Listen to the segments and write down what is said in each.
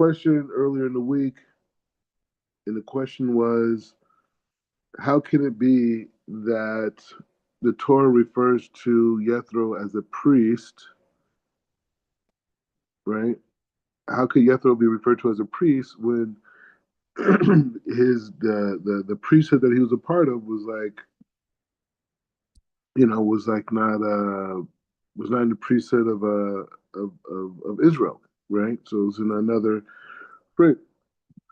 question earlier in the week, and the question was, how can it be that the Torah refers to Jethro as a priest, right? How could Jethro be referred to as a priest when the priesthood that he was a part of was like, was like not was not in the priesthood of of Israel, right? So it was in another, right?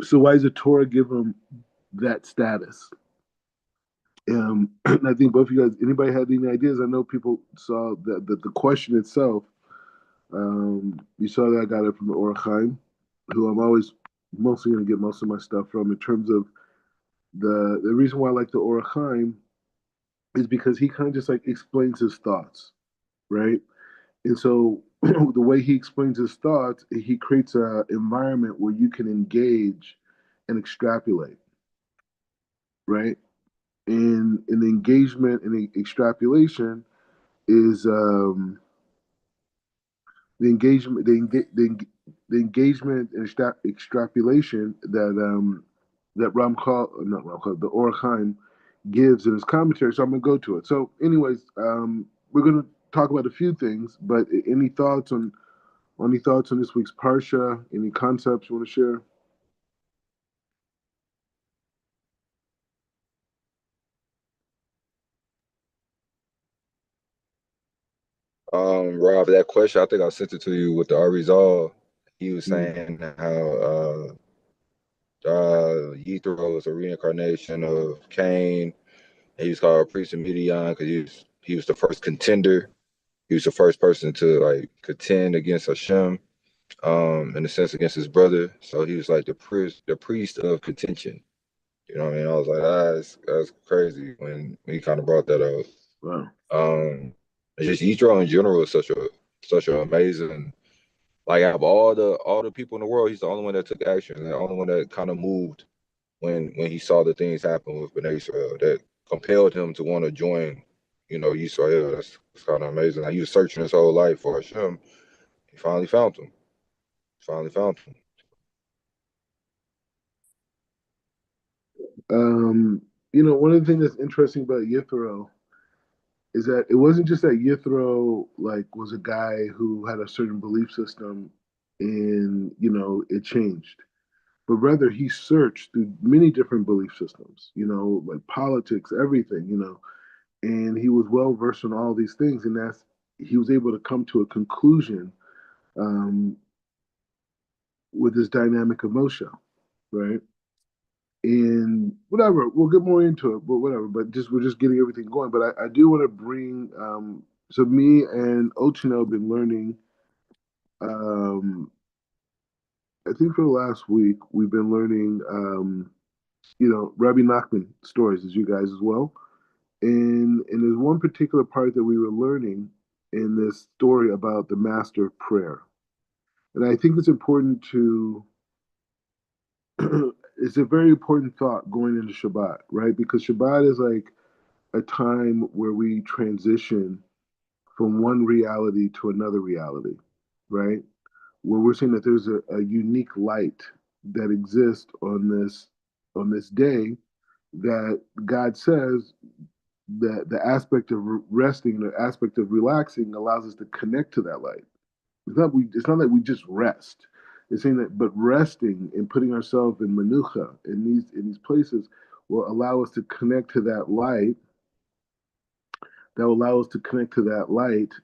So why does the Torah give him that status? And I think both of you guys, anybody had any ideas? I know people saw the question itself. You saw that I got it from the Orachaim, who I'm always mostly going to get most of my stuff from in terms of the reason why I like the Orachaim is because he kind of just like explains his thoughts, right? And so the way he explains his thoughts, he creates an environment where you can engage and extrapolate, right? And the engagement and the extrapolation is the engagement and extrapolation that not Ramchal, the Orachaim gives in his commentary. So I'm gonna go to it. So, anyways, we're gonna talk about a few things. But any thoughts on this week's parsha? Any concepts you want to share? Rob, that question, I think I sent it to you with the Arizal. He was Mm. saying how Yethro is a reincarnation of Cain. He was called a priest of Midian because he was the first contender. He was the first person to like contend against Hashem, in a sense against his brother. So he was like the priest of contention. You know what I mean? I was like, that's crazy when he kind of brought that up. Wow. Um, it's just Yethro in general is such an amazing, like out of all the people in the world, he's the only one that took action, the only one that kind of moved when he saw the things happen with Bnei Israel that compelled him to want to join, Israel. That's kind of amazing. Like he was searching his whole life for Hashem. He finally found him. Finally found him. One of the things that's interesting about Yithro is that it wasn't just that Yithro like was a guy who had a certain belief system and it changed, but rather he searched through many different belief systems, like politics, everything, and he was well versed in all these things, and that's he was able to come to a conclusion um, with this dynamic of Moshe, right? And whatever, we'll get more into it, but whatever. But we're just getting everything going. But I do want to bring so me and Ochino have been learning. Um, I think for the last week we've been learning, Rabbi Nachman stories as you guys as well. And there's one particular part that we were learning in this story about the master of prayer, and I think it's important to. It's a very important thought going into Shabbat, right? Because Shabbat is like a time where we transition from one reality to another reality, right? Where we're saying that there's a unique light that exists on this day that God says that the aspect of resting, the aspect of relaxing allows us to connect to that light. It's not that we just rest. It's saying that, but resting and putting ourselves in manucha in these places will allow us to connect to that light. That will allow us to connect to that light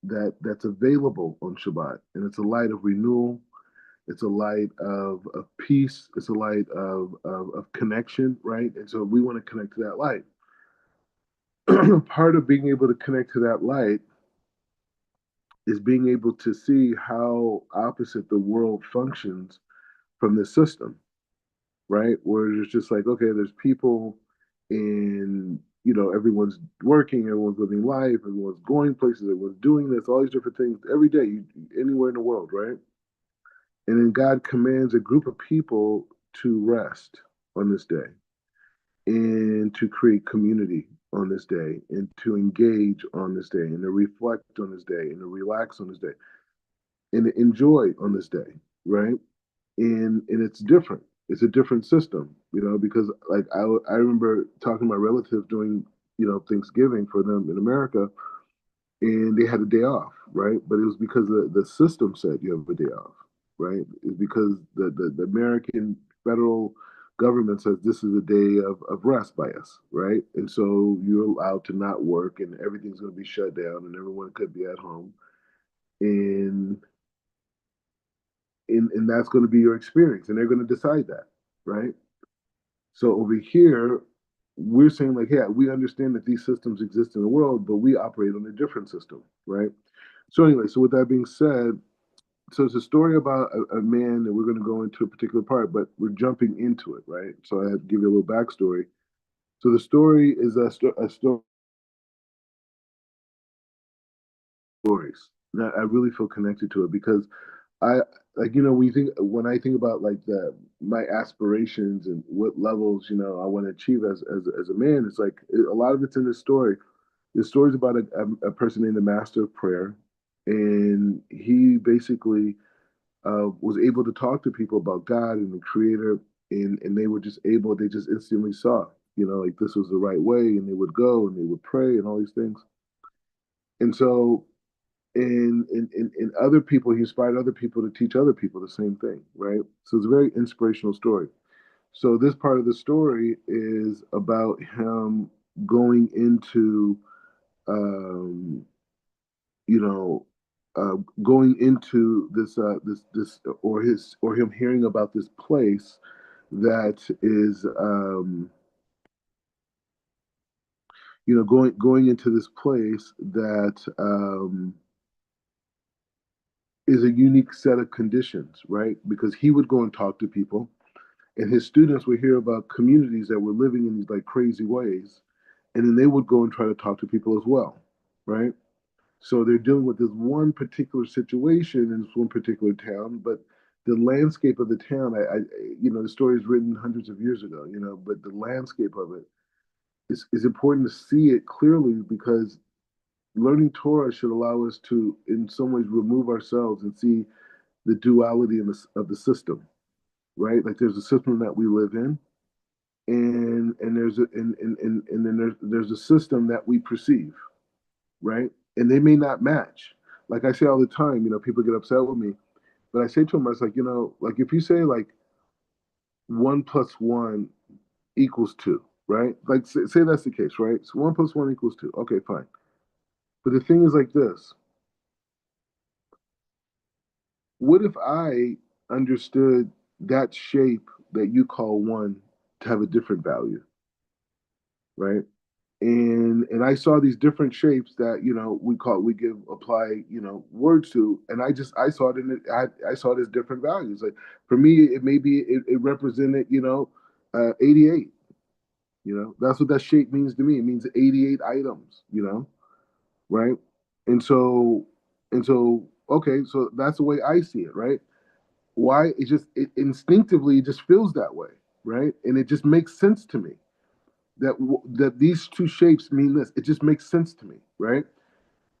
that's available on Shabbat, and it's a light of renewal. It's a light of peace. It's a light of connection, right? And so we want to connect to that light. Part of being able to connect to that light is being able to see how opposite the world functions from this system, right? Where it's just like, okay, there's people and everyone's working, everyone's living life, everyone's going places, everyone's doing this, all these different things every day, anywhere in the world, right? And then God commands a group of people to rest on this day and to create community on this day and to engage on this day and to reflect on this day and to relax on this day and to enjoy on this day. right? And it's different. It's a different system, because like I remember talking to my relatives during Thanksgiving for them in America, and they had a day off, right? But it was because the system said you have a day off, right? It's because the American federal government says this is a day of rest by us, right? And so you're allowed to not work and everything's going to be shut down and everyone could be at home. And and that's going to be your experience and they're going to decide that, right? So over here, we're saying like, yeah, we understand that these systems exist in the world, but we operate on a different system, right? So anyway, so with that being said, so it's a story about a man, and we're going to go into a particular part, but we're jumping into it, right? So I have to give you a little backstory. So the story is a story stories that I really feel connected to it because I like when I think about like the my aspirations and what levels I want to achieve as a man, it's like a lot of it's in this story. The story's about a person named the Master of Prayer, and he basically was able to talk to people about God and the Creator, and they were just able, they just instantly saw, like this was the right way, and they would go and they would pray and all these things. And so, in other people, he inspired other people to teach other people the same thing, right? So it's a very inspirational story. So this part of the story is about him going into um, you know, going into this or him hearing about this place that is going into this place that is a unique set of conditions, right? Because he would go and talk to people, and his students would hear about communities that were living in these like crazy ways, and then they would go and try to talk to people as well, right? So they're dealing with this one particular situation in this one particular town, but the landscape of the town, the story is written hundreds of years ago, but the landscape of it is important to see it clearly because learning Torah should allow us to, in some ways, remove ourselves and see the duality of the system, right? Like there's a system that we live in, and there's a and then there's a system that we perceive, right? And they may not match. Like I say all the time, people get upset with me, but I say to them, I was like, like if you say like 1 plus 1 equals 2, right? Like say that's the case, right? So 1 plus 1 equals 2. Okay, fine. But the thing is like this: what if I understood that shape that you call one to have a different value, right? And I saw these different shapes that we give apply words to, and I saw it I saw it as different values. Like for me, it maybe it represented 88. That's what that shape means to me. It means 88 items. Right? And so okay, so that's the way I see it, right? Why it instinctively just feels that way, right? And it just makes sense to me that these two shapes mean this. It just makes sense to me, right?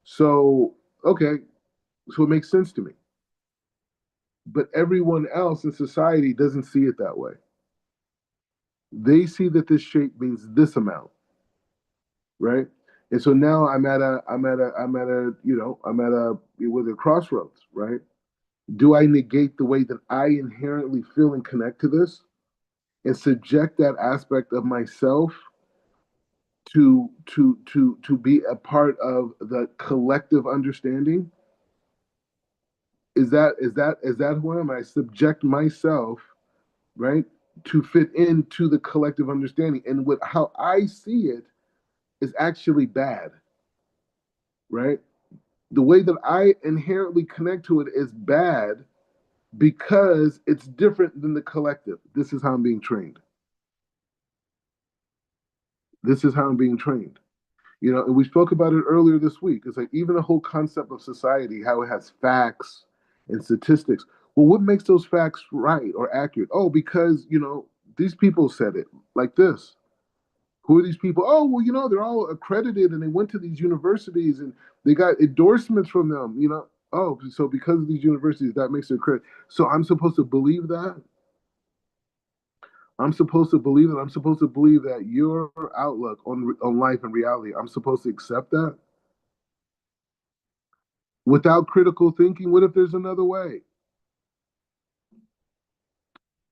So okay, so it makes sense to me. But everyone else in society doesn't see it that way. They see that this shape means this amount, right? And so now I'm at a with a crossroads, right? Do I negate the way that I inherently feel and connect to this and subject that aspect of myself to be a part of the collective understanding? Is that who I am? I subject myself, right, to fit into the collective understanding, and what how I see it is actually bad, right? The way that I inherently connect to it is bad because it's different than the collective. This is how I'm being trained. This is how I'm being trained. And we spoke about it earlier this week. It's like even the whole concept of society, how it has facts and statistics. Well, what makes those facts right or accurate? Oh, because, these people said it like this. Who are these people? Oh, well, they're all accredited and they went to these universities and they got endorsements from them. Oh, so because of these universities, that makes it credit. So I'm supposed to believe that. I'm supposed to believe that. I'm supposed to believe that your outlook on life and reality. I'm supposed to accept that without critical thinking. What if there's another way?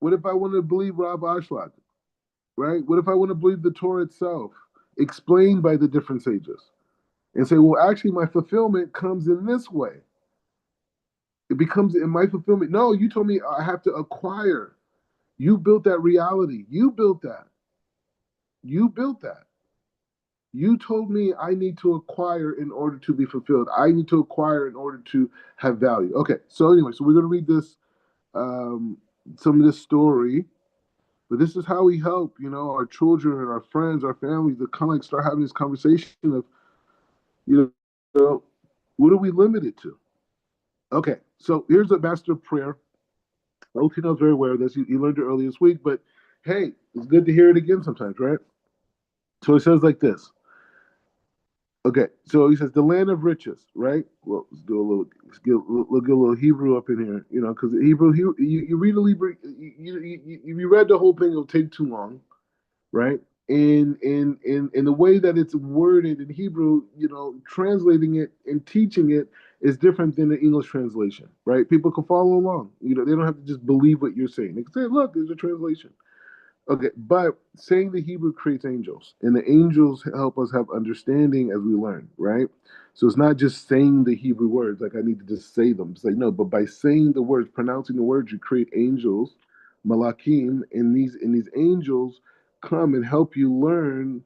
What if I want to believe Rob Ashlag? Right? What if I want to believe the Torah itself, explained by the different sages, and say, well, actually, my fulfillment comes in this way. It becomes in my fulfillment. No, you told me I have to acquire. You built that reality. You built that. You built that. You told me I need to acquire in order to be fulfilled. I need to acquire in order to have value. Okay, so anyway, so we're going to read this, um, some of this story, but this is how we help, our children and our friends, our families to kind of like start having this conversation of, you know, what are we limited to? Okay, so here's a master prayer. OT knows very well this. You learned it earlier this week, but hey, it's good to hear it again sometimes, right? So it says like this. Okay, so he says the land of riches, right? Well, let's do a little, get a little Hebrew up in here, because Hebrew, you read a Hebrew, if you read the whole thing, it'll take too long, right? In the way that it's worded in Hebrew, translating it and teaching it is different than the English translation, right? People can follow along. They don't have to just believe what you're saying. They can say, "Look, there's a translation." Okay, but saying the Hebrew creates angels, and the angels help us have understanding as we learn, right? So it's not just saying the Hebrew words, like I need to just say them. It's like, no, but by saying the words, pronouncing the words, you create angels, malakim, and these angels come and help you learn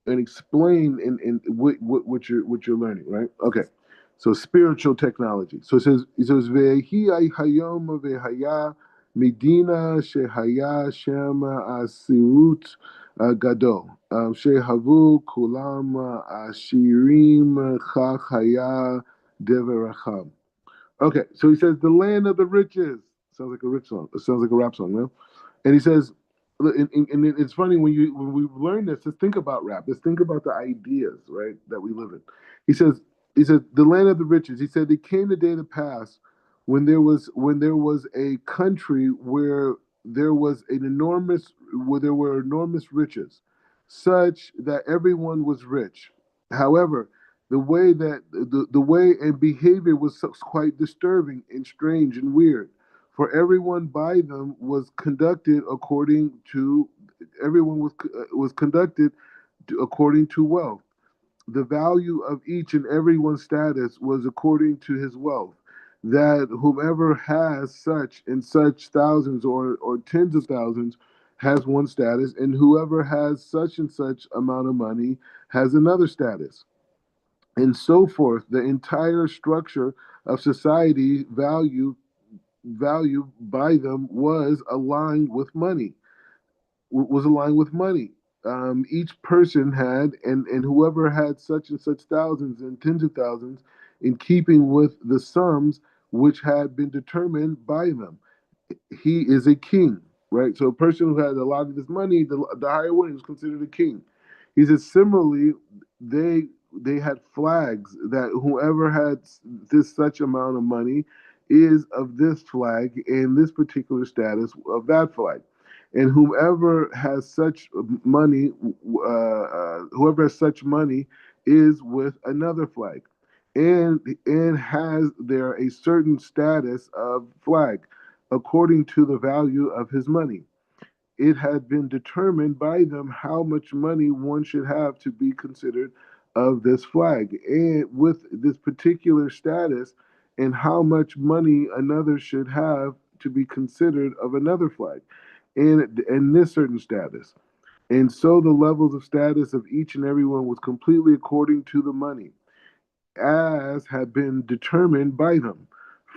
and explain and what you're learning, right? Okay. So spiritual technology. So it says Vehi hayom vehaya Medina Shehaya Shema Asirut Gadol Shehavu Kulam Ashirim Chachaya Deveracham. Okay, so he says the land of the riches. Sounds like a rich song. It sounds like a rap song, no? And he says, and it's funny when we learn this. Let's think about rap. Let's think about the ideas, right, that we live in. He says, he said, the land of the riches. He said, it came the day to pass when there was a country where there were enormous riches, such that everyone was rich. However, the way and behavior was quite disturbing and strange and weird, for everyone by them was conducted according to everyone was conducted according to wealth. The value of each and everyone's status was according to his wealth. That whomever has such and such thousands or tens of thousands has one status, and whoever has such and such amount of money has another status, and so forth. The entire structure of society value by them was aligned with money. Each person had, and whoever had such and such thousands and tens of thousands, in keeping with the sums which had been determined by them. He is a king, right? So a person who had a lot of this money, the higher one, is considered a king. He says similarly, they they had flags that whoever had this such amount of money is of this flag and this particular status of that flag, and whoever has such money is with another flag, and has there a certain status of flag according to the value of his money. It had been determined by them how much money one should have to be considered of this flag, and with this particular status, and how much money another should have to be considered of another flag, and this certain status. And so the levels of status of each and every one was completely according to the money as had been determined by them.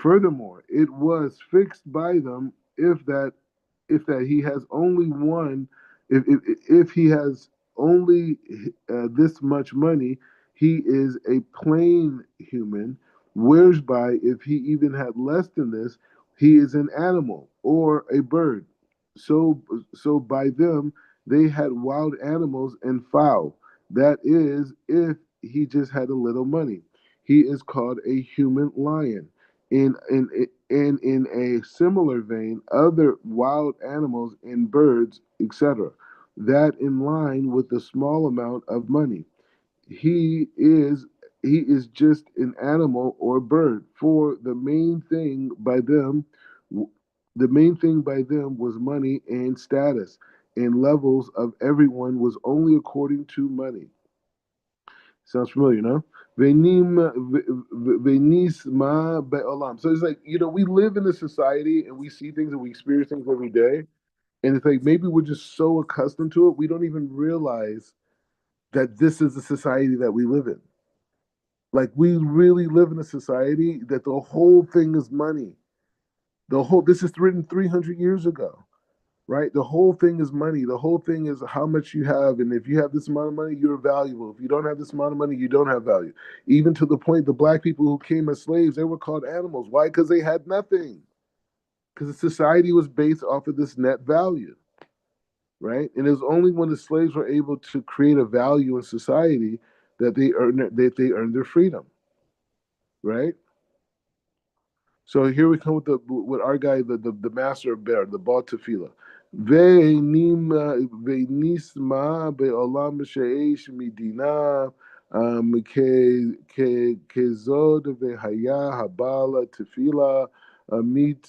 Furthermore, it was fixed by them if that he has only one, if he has only this much money, he is a plain human. Whereas if he even had less than this, he is an animal or a bird. So by them they had wild animals and fowl. That is, if he just had a little money, he is called a human lion. In a similar vein, other wild animals and birds, etc., that in line with the small amount of money. He is he is just an animal or bird. For the main thing by them was money and status, and levels of everyone was only according to money. Sounds familiar, no? Venisma be'olam. So it's like, we live in a society and we see things and we experience things every day. And it's like maybe we're just so accustomed to it, we don't even realize that this is the society that we live in. Like we really live in a society that the whole thing is money. This is written 300 years ago, right? The whole thing is money. The whole thing is how much you have. And if you have this amount of money, you're valuable. If you don't have this amount of money, you don't have value. Even to the point, the black people who came as slaves, they were called animals. Why? Because they had nothing. Because the society was based off of this net value, right? And it was only when the slaves were able to create a value in society that they earned their freedom, right? So here we come with our guy, the master of bear, the Baal Tefillah. Ve'nisma be'olam she'esh midina kezod ve'haya habala tefillah mit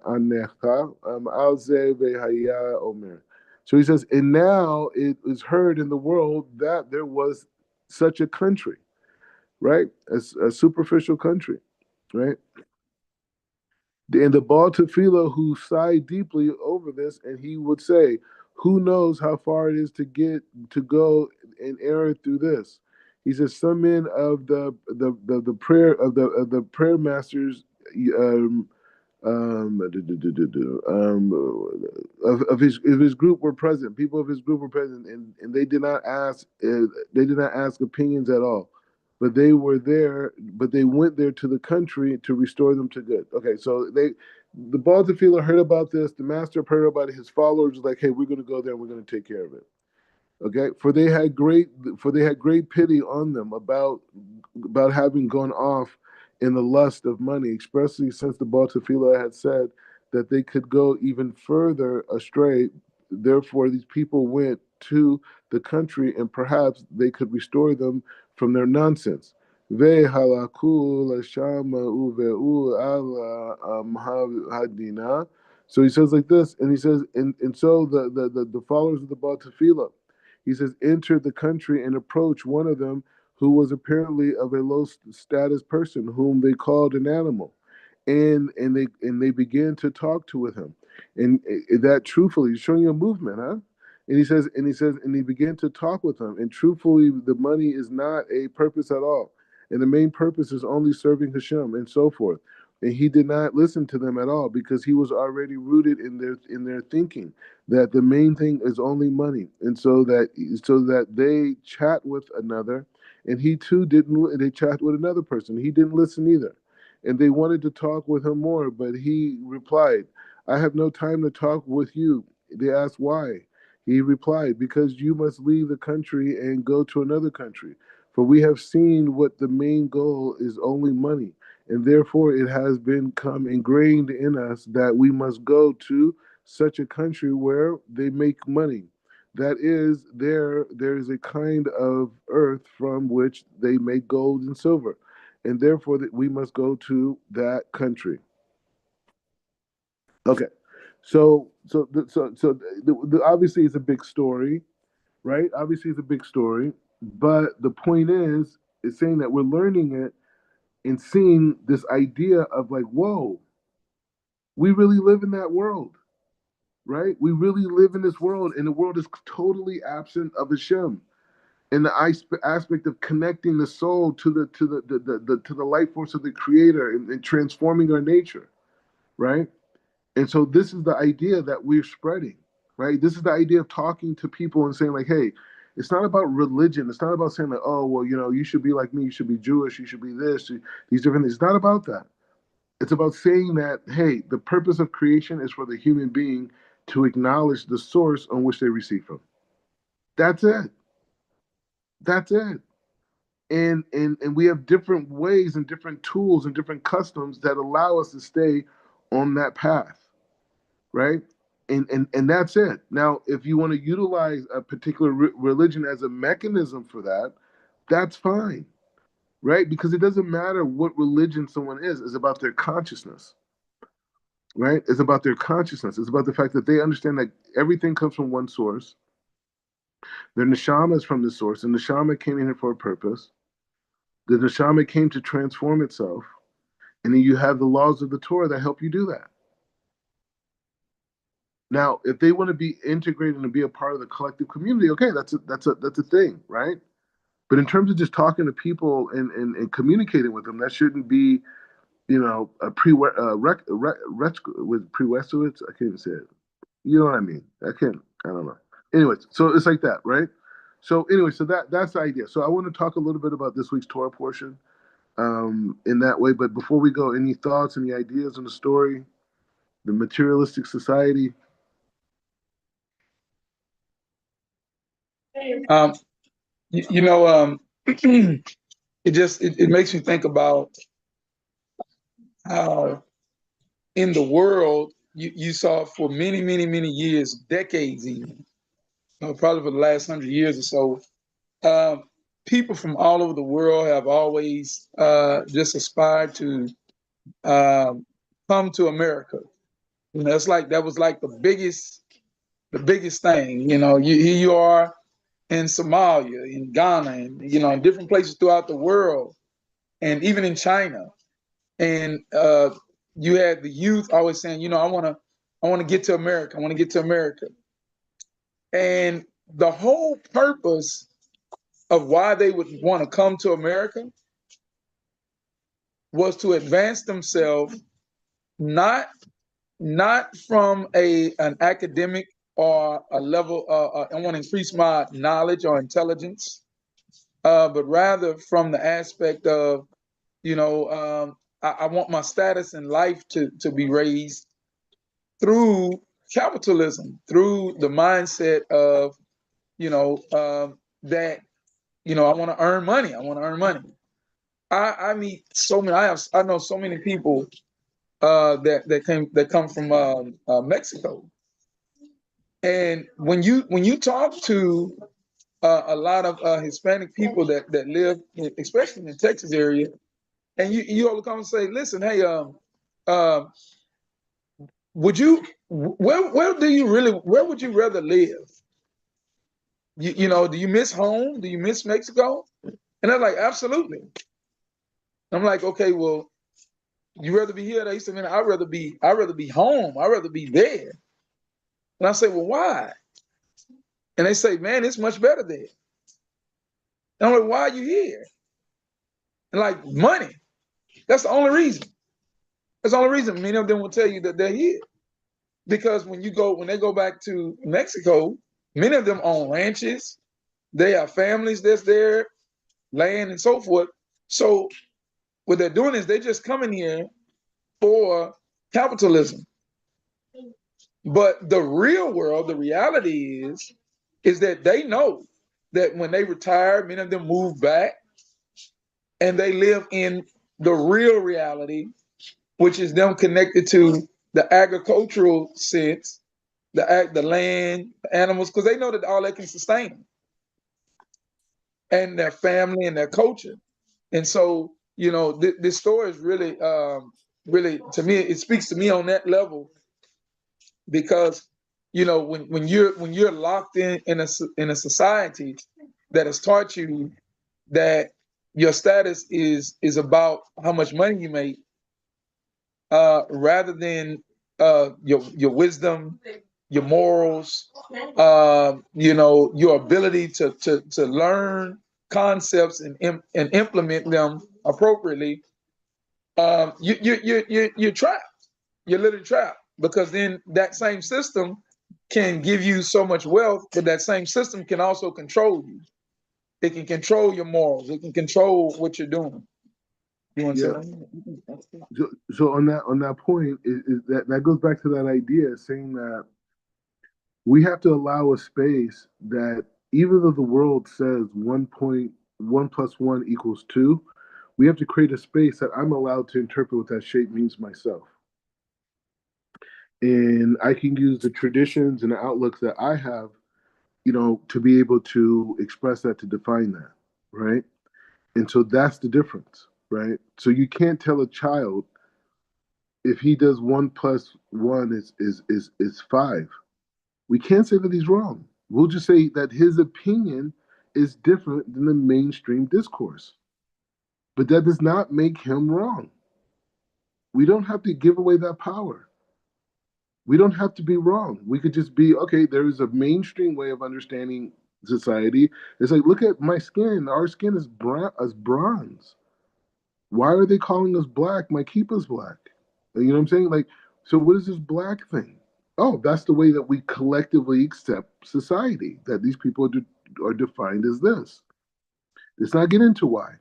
anecha al ze ve'haya omer. So he says, and now it is heard in the world that there was such a country, right? A superficial country, right? And the Baal Tefillah who sighed deeply over this, and he would say, "Who knows how far it is to go and err through this?" He says, "Some men of the prayer of the prayer masters um, of his group were present. People of his group were present, and they did not ask opinions at all, but they were there. But they went there to the country to restore them to good. Okay, so the Baltafila heard about this. The master heard about it. His followers was like, hey, we're going to go there and we're going to take care of it. Okay, for they had great pity on them about having gone off in the lust of money, especially since the Baltafila had said that they could go even further astray. Therefore, these people went to the country, and perhaps they could restore them from their nonsense. Ve'halaku lashama uve'u ala hadina. So he says like this, and he says, and so the followers of the Baltafila, he says, entered the country and approached one of them who was apparently of a low status person, whom they called an animal. And they began to talk to with him. And that truthfully, showing you a movement, huh? And he began to talk with him. And truthfully, the money is not a purpose at all. And the main purpose is only serving Hashem and so forth. And he did not listen to them at all because he was already rooted in their thinking that the main thing is only money, and so that they chat with another, and he too didn't. They chat with another person. He didn't listen either, and they wanted to talk with him more, but he replied, "I have no time to talk with you." They asked why. He replied, "Because you must leave the country and go to another country. For we have seen what the main goal is only money, and therefore it has become ingrained in us that we must go to such a country where they make money. That is, there is a kind of earth from which they make gold and silver, and therefore that we must go to that country." Okay, obviously it's a big story, right? Obviously it's a big story, but the point is saying that we're learning it and seeing this idea of like, whoa, we really live in that world, right? We really live in this world, and the world is totally absent of Hashem. And the aspect of connecting the soul to the life force of the Creator, and transforming our nature, right? And so this is the idea that we're spreading, right? This is the idea of talking to people and saying like, hey, it's not about religion. It's not about saying like, oh, well, you should be like me. You should be Jewish. You should be this. These different things. It's not about that. It's about saying that, hey, the purpose of creation is for the human being to acknowledge the source on which they receive from. That's it. That's it. and we have different ways and different tools and different customs that allow us to stay on that path, right? And that's it. Now, if you want to utilize a particular religion as a mechanism for that, that's fine, right? Because it doesn't matter what religion someone is, it's about their consciousness, right? It's about their consciousness. It's about the fact that they understand that everything comes from one source. Their neshama is from the source, and the neshama came in here for a purpose. The neshama came to transform itself, and then you have the laws of the Torah that help you do that. Now, if they want to be integrated and be a part of the collective community, okay, that's a thing, right? But in terms of just talking to people and communicating with them, that shouldn't be, a with prerequisites. I can't even say it. You know what I mean? I don't know. Anyways, so it's like that, right? So anyway, so that's the idea. So I want to talk a little bit about this week's Torah portion in that way. But before we go, any thoughts, any ideas on the story, the materialistic society? Um, you know, it makes me think about how in the world you saw for many, many, many years, decades even, probably for the last 100 years or so, people from all over the world have always just aspired to um, come to America. It's like that was like the biggest thing. Here you are in Somalia, in Ghana, and in different places throughout the world, and even in China. And you had the youth always saying, I want to get to America. I want to get to America. And the whole purpose of why they would want to come to America was to advance themselves, not from an academic or a level. I want to increase my knowledge or intelligence, but rather from the aspect of, I want my status in life to be raised through capitalism, through the mindset of, that, I want to earn money. I want to earn money. I meet so many. I know so many people that come from Mexico, and when you talk to a lot of Hispanic people that live, especially in the Texas area, and you all come and say, listen, hey, uh, would you where would you rather live? Do you miss home? Do you miss Mexico? And they're like, absolutely. I'm like, okay, well, you rather be here? They said, man, I'd rather be home. I'd rather be there. And I say, well, why? And they say, man, it's much better there. And I'm like, why are you here? And like, money. That's the only reason. That's the only reason. Many of them will tell you that they're here. Because when they go back to Mexico, many of them own ranches. They have families that's there, land and so forth. So what they're doing is they're just coming here for capitalism. But the real world, the reality is that they know that when they retire, many of them move back and they live in the real reality, which is them connected to the agricultural sense, the land, the animals, because they know that all that can sustain them and their family and their culture. And so, this story is really, really, to me, it speaks to me on that level because, when you're locked in a society that has taught you that your status is about how much money you make, rather than your wisdom, your morals, your ability to learn concepts and implement them appropriately. You're trapped. You're literally trapped because then that same system can give you so much wealth, but that same system can also control you. It can control your morals. It can control what you're doing. You want to say Yeah. that? So on that point, is that goes back to that idea saying that we have to allow a space that even though the world says 1.0 1 plus 1 equals 2, we have to create a space that I'm allowed to interpret what that shape means myself. And I can use the traditions and the outlooks that I have, to be able to express that, to define that, right? And so that's the difference, right? So you can't tell a child if he does 1 plus 1 is 5. We can't say that he's wrong. We'll just say that his opinion is different than the mainstream discourse. But that does not make him wrong. We don't have to give away that power. We don't have to be wrong. We could just be, okay, there is a mainstream way of understanding society. It's like, look at my skin. Our skin is bronze. Why are they calling us black? My keeper's black. You know what I'm saying? Like, so what is this black thing? Oh, that's the way that we collectively accept society, that these people are defined as this. Let's not get into why.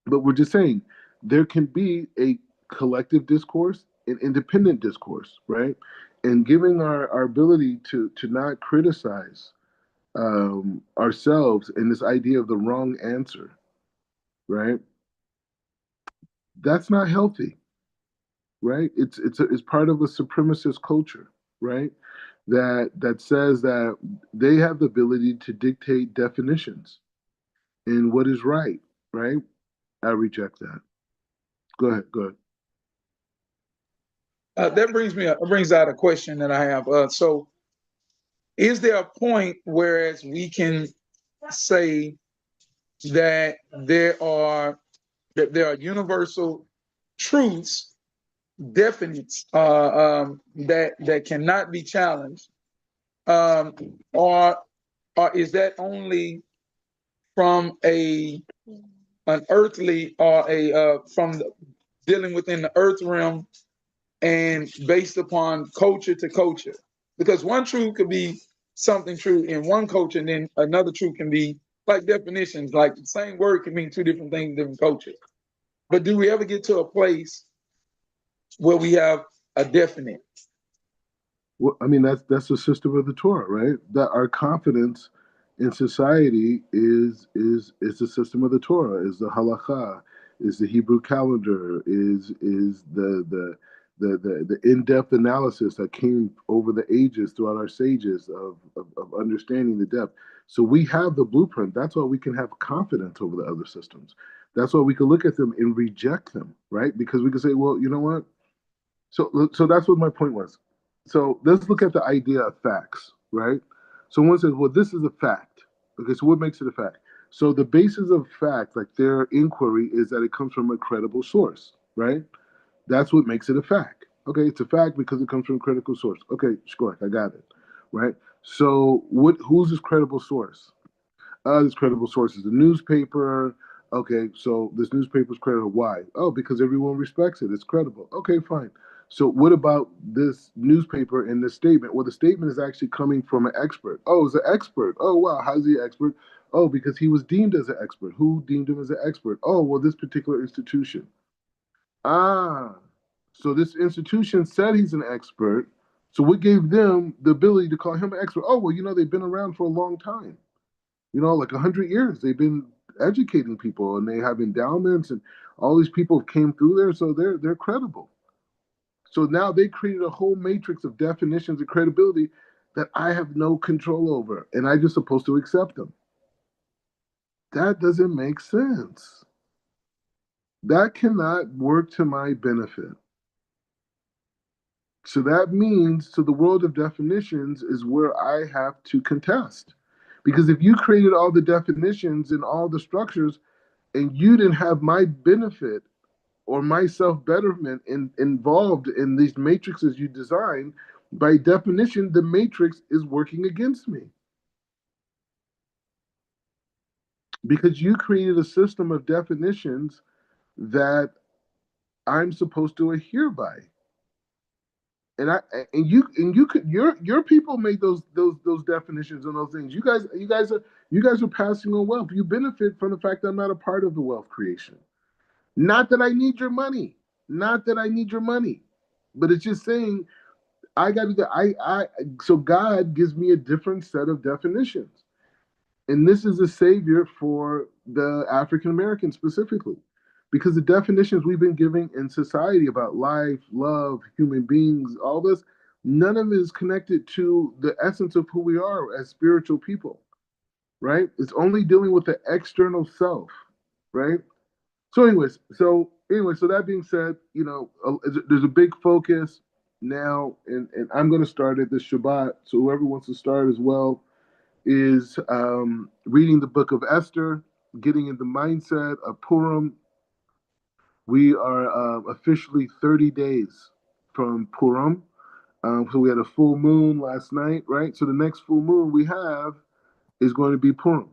But we're just saying there can be a collective discourse and independent discourse, right? And giving our ability to not criticize ourselves in this idea of the wrong answer, right? That's not healthy, right? It's part of a supremacist culture, right? That says that they have the ability to dictate definitions and what is right, right? I reject that. Go ahead, go ahead. That brings out a question that I have. So, is there a point whereas we can say that there are universal truths, definite, that cannot be challenged, or is that only from an earthly, or dealing within the earth realm and based upon culture to culture? Because one truth could be something true in one culture, and then another truth can be like definitions, like the same word can mean two different things in different cultures. But do we ever get to a place where we have a definite? Well, I mean, that's the system of the Torah, right? That our confidence in society is the system of the Torah, is the halacha, is the Hebrew calendar, is the in-depth analysis that came over the ages throughout our sages of understanding the depth. So we have the blueprint. That's why we can have confidence over the other systems. That's why we can look at them and reject them, right? Because we can say, well, you know what? So that's what my point was. So let's look at the idea of facts, right? So one says, well, this is a fact. Okay, so what makes it a fact? So the basis of fact, like their inquiry, is that it comes from a credible source, right? That's what makes it a fact. Okay, it's a fact because it comes from a critical source. Okay, sure, I got it, right? So who's this credible source? This credible source is a newspaper. Okay, so this newspaper is credible. Why? Oh, because everyone respects it. It's credible. Okay, fine. So what about this newspaper and this statement? Well, the statement is actually coming from an expert. Oh, it's an expert. Oh, wow. How's he an expert? Oh, because he was deemed as an expert. Who deemed him as an expert? Oh, well, this particular institution. Ah, so this institution said he's an expert. So what gave them the ability to call him an expert? Oh, well, they've been around for a long time. Like 100 years, they've been educating people, and they have endowments, and all these people came through there, so they're credible. So now they created a whole matrix of definitions of credibility that I have no control over, and I just supposed to accept them. That doesn't make sense. That cannot work to my benefit. So that means, so the world of definitions is where I have to contest. Because if you created all the definitions and all the structures and you didn't have my benefit or my self betterment involved in these matrices you design, by definition, the matrix is working against me because you created a system of definitions that I'm supposed to adhere by. And you could your people made those definitions and those things. You guys are passing on wealth. You benefit from the fact that I'm not a part of the wealth creation. Not that I need your money. Not that I need your money. But it's just saying I got to I so God gives me a different set of definitions. And this is a savior for the African American specifically, because the definitions we've been giving in society about life, love, human beings, all this, none of it is connected to the essence of who we are as spiritual people, right? It's only dealing with the external self, right? So that being said, there's a big focus now, and I'm going to start at this Shabbat. So whoever wants to start as well is reading the book of Esther, getting in the mindset of Purim. We are officially 30 days from Purim. So we had a full moon last night, right? So the next full moon we have is going to be Purim,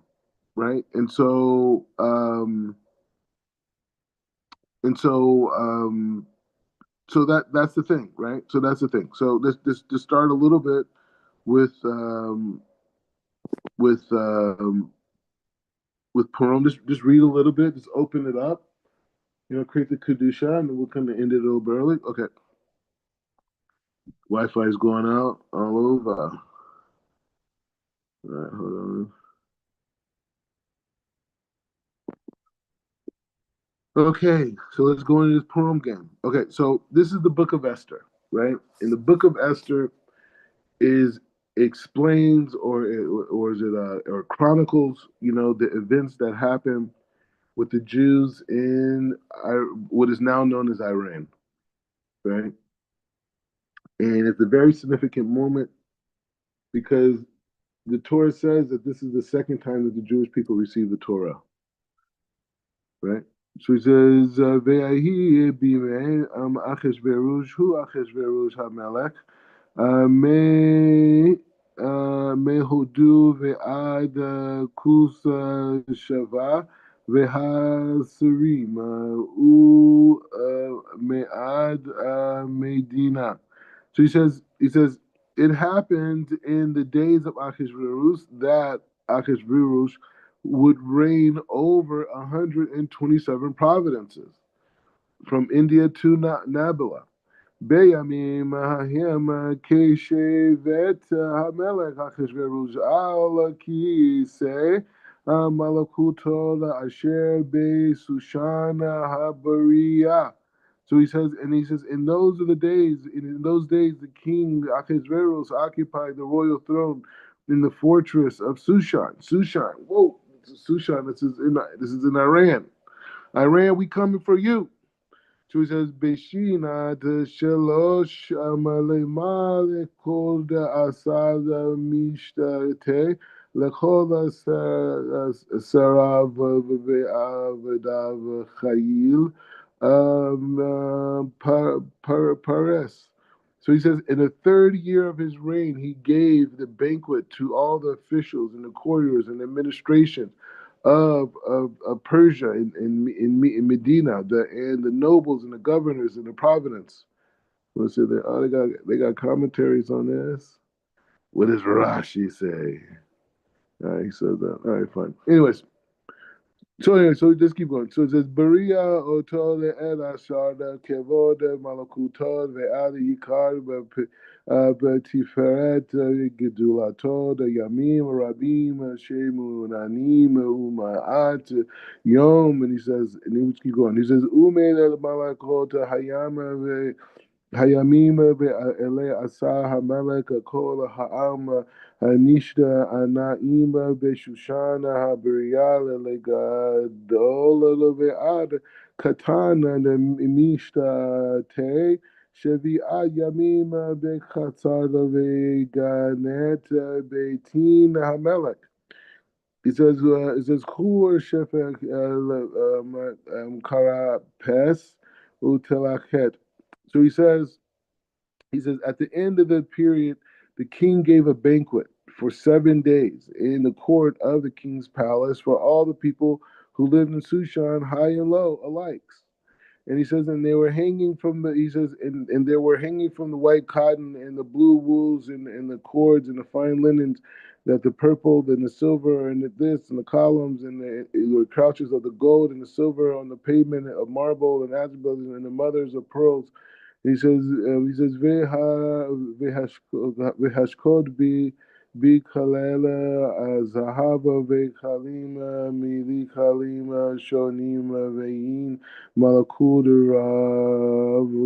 right? And so that's the thing, right? So that's the thing. So let's just start a little bit with um, with um, with Purim. Just read a little bit. Just open it up. Create the kedusha, and then we'll kind of end it a little bit early. Okay. Wi-Fi is going out all over. All right, hold on. Okay, so let's go into this Purim game. Okay, so this is the book of Esther, right? In the book of Esther is explains or is it or chronicles, the events that happened with the Jews in what is now known as Iran, right? And it's a very significant moment because the Torah says that this is the second time that the Jewish people received the Torah, right? So he says, "Ve'ahi bimei Achashverosh hu Achashverosh hamelech me mehudu ve'ad kusa shava ve'hasirim u me'ad medina." So he says it happened in the days of Achashverosh that Achashverosh would reign over 127 providences from India to Nabila. בימים ההם כשבט המלך אחשורוש על כיסא מלכותו אשר בשושן הבריאה. So he says, in those days, the king Achashverosh occupied the royal throne in the fortress of Sushan. Sushan, whoa, Sushan, this is in Iran. Iran, we coming for you. So he says, Beshina de Shalosh Amalema Kol de Asada Mishtate Lekol Sarav Ve'avadav Chayil Pares. So he says, in the third year of his reign, he gave the banquet to all the officials and the courtiers and administration of Persia in Medina, and the nobles and the governors and the province. Let's see, they got commentaries on this. What does Rashi say? All right, he said that. All right, fine. So just keep going. So it says, Beria otole el ashada kevod malakutod ve'ad yikar betiferet gedulato the yamim rabim shemu nanim uma'at yom. And he says, and he keep going. He says, umed el malakot hayam הימים ואלה עשה המלך כל העם הנשתה הנעים בשושן הבריאה לגדול ועד קטן משתה שביעה ימים בחצר וגנת ביתין המלך. It says, Kur Shefek Kara Pes Utelachet. So he says, at the end of the period, the king gave a banquet for 7 days in the court of the king's palace for all the people who lived in Sushan, high and low alike. And he says, and they were hanging from the, he says, and they were hanging from the white cotton and the blue wools and the cords and the fine linens, that the purple and the silver and this and the columns and the crouches of the gold and the silver on the pavement of marble and azabeth and the mothers of pearls. He says, v'hashkod Bikalela Zahava Vekalima Mili Kalima Shonima Vein Malakudara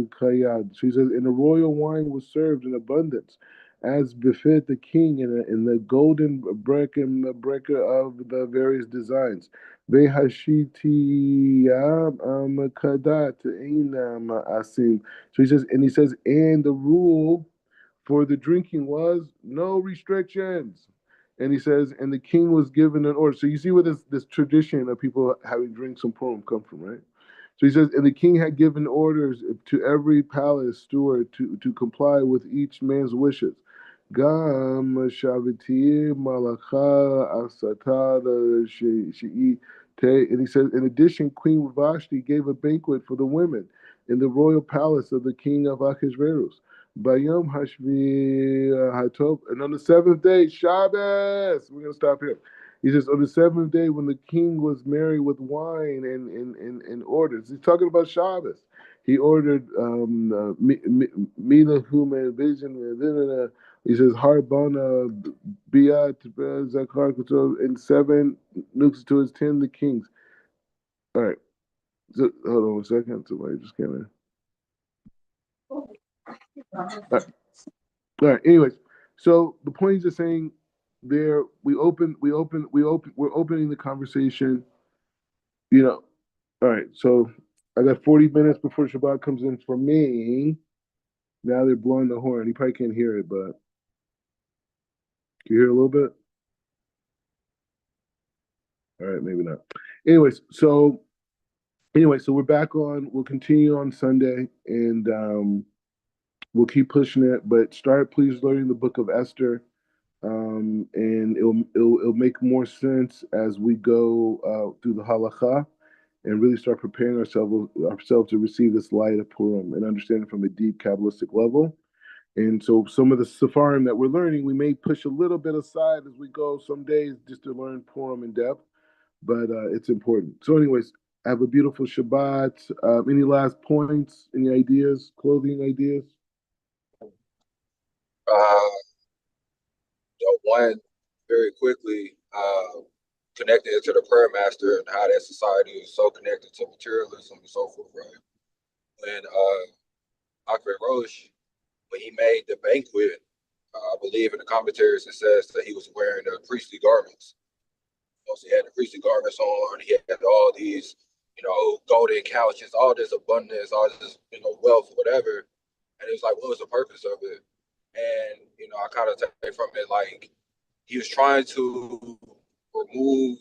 Kayad. So he says, and the royal wine was served in abundance, as befit the king in the golden breaker of the various designs. Vehashiti Kadat Einam Asim. So he says, and he says, and the rule for the drinking was no restrictions. And he says, and the king was given an order. So you see where this tradition of people having drinks and Purim come from, right? So he says, and the king had given orders to every palace steward to comply with each man's wishes. Gam Shaviti Malacha Asata She'i and he says, in addition, Queen Vashti gave a banquet for the women in the royal palace of the king of Ahasuerus. Bayom Hashvi Hatov. And on the seventh day, Shabbos, we're going to stop here. He says, on the seventh day, when the king was merry with wine and orders, he's talking about Shabbos. He ordered Mina Human Vision, he says, Harbona Biat Zakar and seven nukes to his 10 the kings. All right. So, hold on a second. Somebody just came in. All right. All right. Anyways, so the point is just saying there we're opening the conversation. You know. All right. So I got 40 minutes before Shabbat comes in for me. Now they're blowing the horn. You probably can't hear it, but can you hear a little bit? All right, maybe not. Anyways, so we're back on. We'll continue on Sunday, and we'll keep pushing it. But start please learning the book of Esther, and it'll make more sense as we go through the halakha and really start preparing ourselves to receive this light of Purim and understand it from a deep Kabbalistic level. And so some of the Sepharim that we're learning, we may push a little bit aside as we go some days just to learn Purim in depth, but it's important. So, anyways, have a beautiful Shabbat. Any last points? Any ideas? Clothing ideas? Uh, one very quickly, connecting it to the prayer master and how that society is so connected to materialism and so forth, right? When Akbar Roche, when he made the banquet, I believe in the commentaries it says that he was wearing the priestly garments. So he had the priestly garments on. He had all these, golden couches, all this abundance, all this, wealth, whatever. And it was like, what was the purpose of it? And I kind of take from it like he was trying to remove.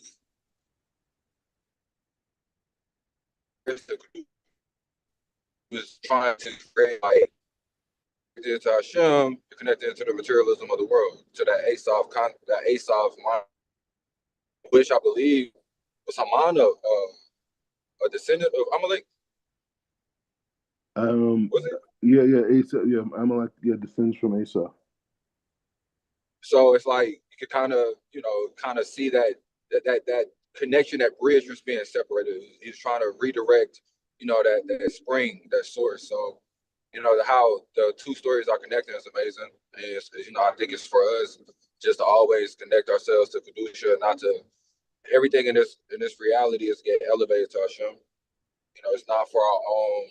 He was trying to create like connected to Hashem, connected to the materialism of the world, to that Asaph mind, which I believe was Haman, a descendant of Amalek. Was it? Yeah, Asa, yeah, Amalek, yeah, descends from Asa. So it's like you could kind of see that connection, that bridge was being separated. He's trying to redirect, that spring, that source. So how the two stories are connected is amazing. And I think it's for us just to always connect ourselves to Kedusha, not to everything in this reality is getting elevated to Hashem. It's not for our own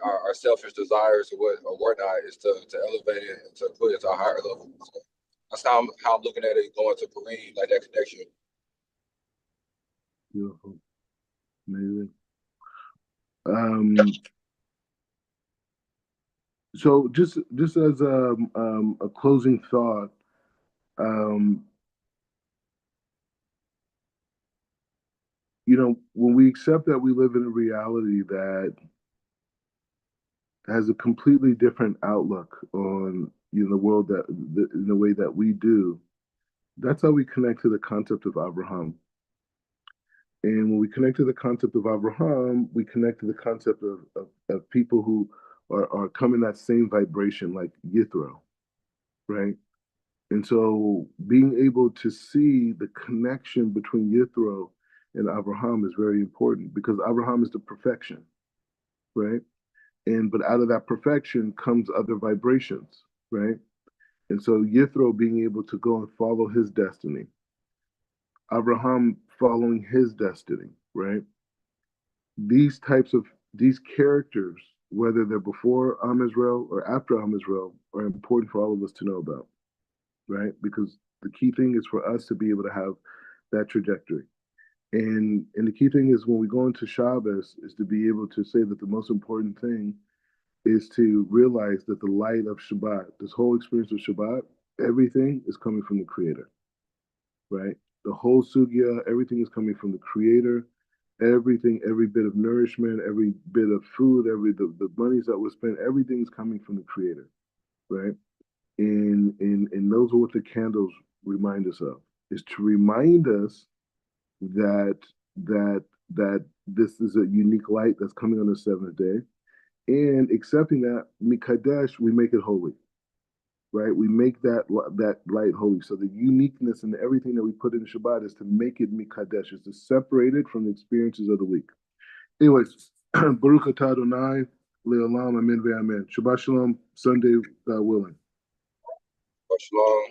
our selfish desires or whatnot. Is to elevate it and to put it to a higher level. So that's how I'm looking at it going to Purim, like that connection. Beautiful, amazing. Um, so just as a closing thought, um, when we accept that we live in a reality that has a completely different outlook on the world in the way that we do, that's how we connect to the concept of Abraham. And when we connect to the concept of Abraham, we connect to the concept of people who are coming that same vibration, like Yithro, right? And so being able to see the connection between Yithro and Abraham is very important because Abraham is the perfection, right? But out of that perfection comes other vibrations, right? And so Yithro being able to go and follow his destiny, Abraham following his destiny, right? These types of these characters, whether they're before Israel or after Israel, are important for all of us to know about, right? Because the key thing is for us to be able to have that trajectory. And the key thing is when we go into Shabbos is to be able to say that the most important thing is to realize that the light of Shabbat, this whole experience of Shabbat, everything is coming from the Creator, right? The whole sugya, everything is coming from the Creator. Everything, every bit of nourishment, every bit of food, the monies that were spent, everything is coming from the Creator, right? And those are what the candles remind us of, is to remind us that that this is a unique light that's coming on the seventh day, and accepting that mikadesh, we make it holy, right? We make that light holy. So the uniqueness and everything that we put in Shabbat is to make it mikadesh, is to separate it from the experiences of the week. Anyways, Baruch atah Adonai le'olam amen ve'amen. Shabbat shalom. Sunday, God willing. Shalom.